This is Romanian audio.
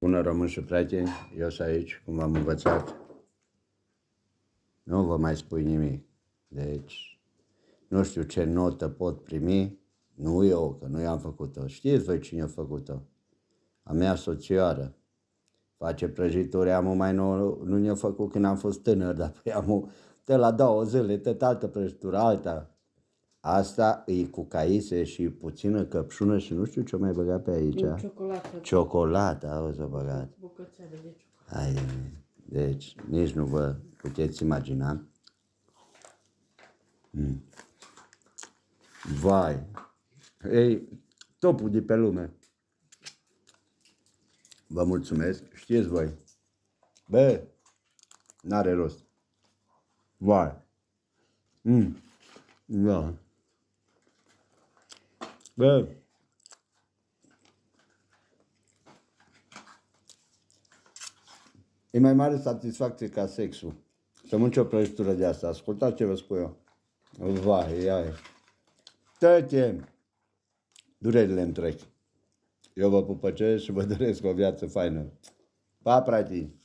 Bună români și prieteni, eu sunt aici, cum v-am învățat. Nu vă mai spui nimic. Deci, nu știu ce notă pot primi, nu eu, că nu eu am făcut-o. Știți voi cine a făcut-o? A mea soțioară. Face prăjituri, amul mai nou, nu ne-a făcut când am fost tânăr, dar pe amul, de la 2 zile, tot altă prăjitură, alta. Asta e cu caise și puțină căpșună și nu știu ce mai băgat pe aici. Ciocolată. Ciocolată, auzi, o băgat. Bucățele de ciocolată. Hai, deci nici nu vă puteți imagina. Vai, ei, topul de pe lume. Vă mulțumesc, știți voi. Bă, n-are rost. Vai. Da. Bă. E mai mare satisfacție ca sexul. Să mânci o prăjitură de asta. Ascultați ce vă spun eu. Vai, ai. Tăte, durerile îmi trec. Eu vă pupăcesc și vă doresc o viață faină. Pa, prietenii!